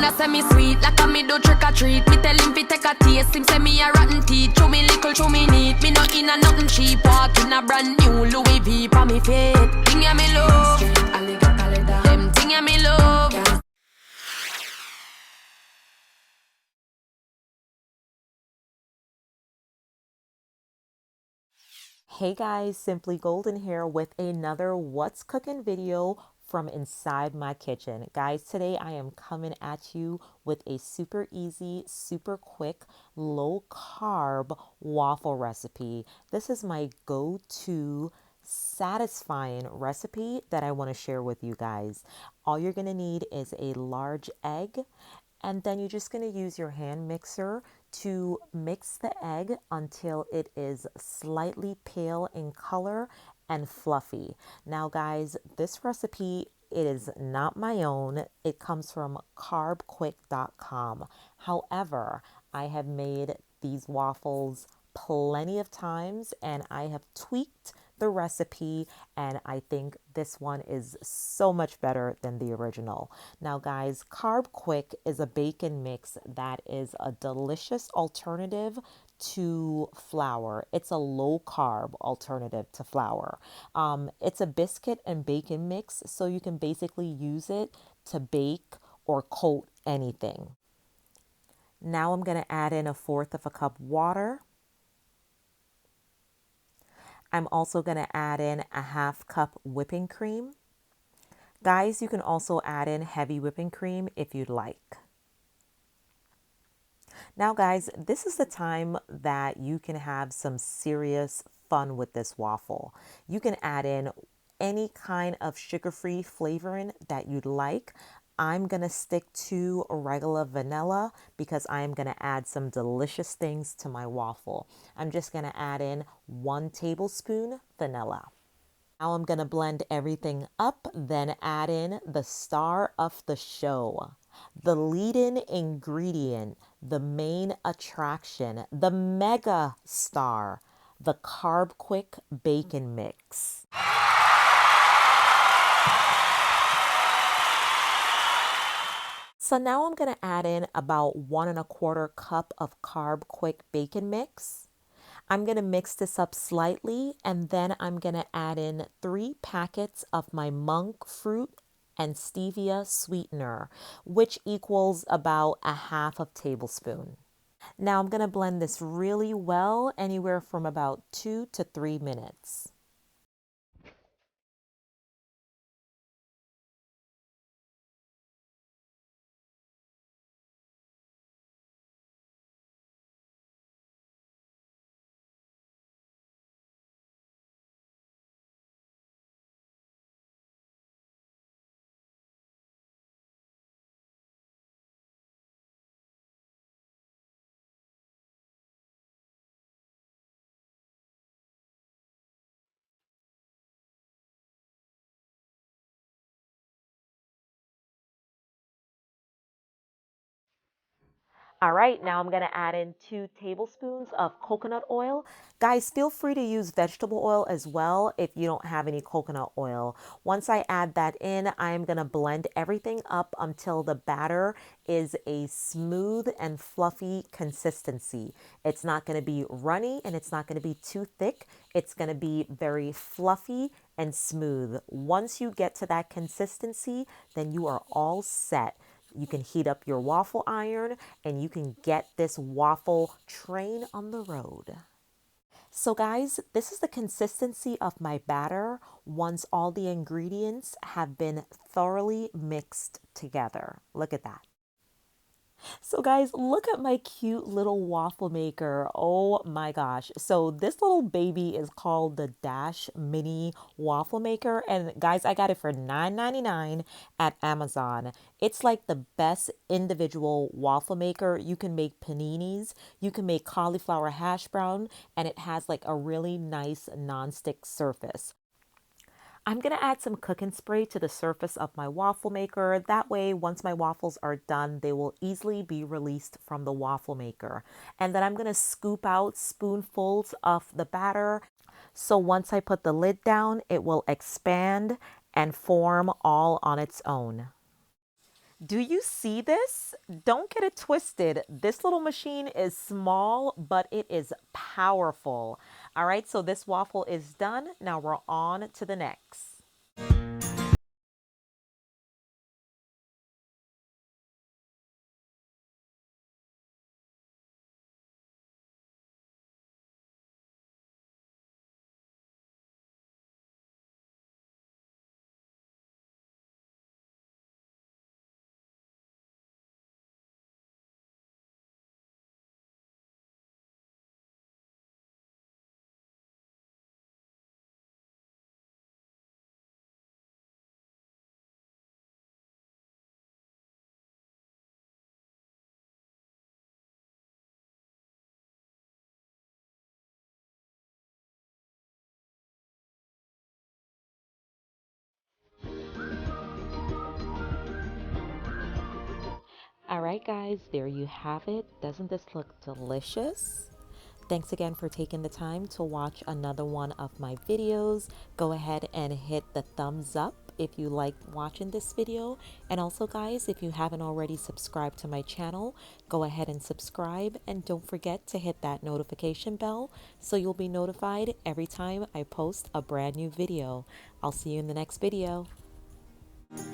a semi sweet, like a me do trick or treat. Me tell him fi take a taste, him say me a rotten teeth. Chew me little, chew me neat. Me not in a nothing cheap. Walk in a brand new Louis V pa me feet. Thing ya me love, them thing ya me love. Hey guys, Simply Golden here with another What's Cooking video from inside my kitchen. Guys, today I am coming at you with a super easy, super quick, low carb waffle recipe. This is my go-to satisfying recipe that I want to share with you guys. All you're going to need is a large egg, and then you're just going to use your hand mixer to mix the egg until it is slightly pale in color and fluffy. Now guys, this recipe, it is not my own. It comes from carbquick.com. However, I have made these waffles plenty of times and I have tweaked the recipe, and I think this one is so much better than the original. Now guys, Carbquick is a bacon mix that is a delicious alternative to flour. It's a low carb alternative to flour. It's a biscuit and bacon mix, so you can basically use it to bake or coat anything. Now I'm going to add in 1/4 cup water. I'm also going to add in 1/2 cup whipping cream. Guys, you can also add in heavy whipping cream if you'd like. Now guys, this is the time that you can have some serious fun with this waffle. You can add in any kind of sugar-free flavoring that you'd like. I'm going to stick to regular vanilla because I'm going to add some delicious things to my waffle. I'm just going to add in 1 tablespoon vanilla. Now I'm going to blend everything up, then add in the star of the show, the lead-in ingredient, the main attraction, the mega star, the Carbquick Baking Mix. So now I'm going to add in about 1 1/4 cup of Carbquick Baking Mix. I'm going to mix this up slightly, and then I'm going to add in 3 packets of my monk fruit and stevia sweetener, which equals about 1/2 tablespoon. Now I'm going to blend this really well, anywhere from about 2 to 3 minutes. All right, now I'm going to add in 2 tablespoons of coconut oil. Guys, feel free to use vegetable oil as well if you don't have any coconut oil. Once I add that in, I'm going to blend everything up until the batter is a smooth and fluffy consistency. It's not going to be runny and it's not going to be too thick. It's going to be very fluffy and smooth. Once you get to that consistency, then you are all set. You can heat up your waffle iron and you can get this waffle train on the road. So guys, this is the consistency of my batter once all the ingredients have been thoroughly mixed together. Look at that. So guys, look at my cute little waffle maker. Oh my gosh. So this little baby is called the Dash Mini Waffle Maker. And guys, I got it for $9.99 at Amazon. It's like the best individual waffle maker. You can make paninis, you can make cauliflower hash brown, and it has like a really nice nonstick surface. I'm going to add some cooking spray to the surface of my waffle maker. That way, once my waffles are done, they will easily be released from the waffle maker. And then I'm going to scoop out spoonfuls of the batter. So once I put the lid down, it will expand and form all on its own. Do you see this? Don't get it twisted. This little machine is small, but it is powerful. All right, so this waffle is done. Now we're on to the next. All right, guys, there you have it. Doesn't this look delicious? Thanks again for taking the time to watch another one of my videos. Go ahead and hit the thumbs up if you liked watching this video. And also, guys, if you haven't already subscribed to my channel, go ahead and subscribe. And don't forget to hit that notification bell so you'll be notified every time I post a brand new video. I'll see you in the next video.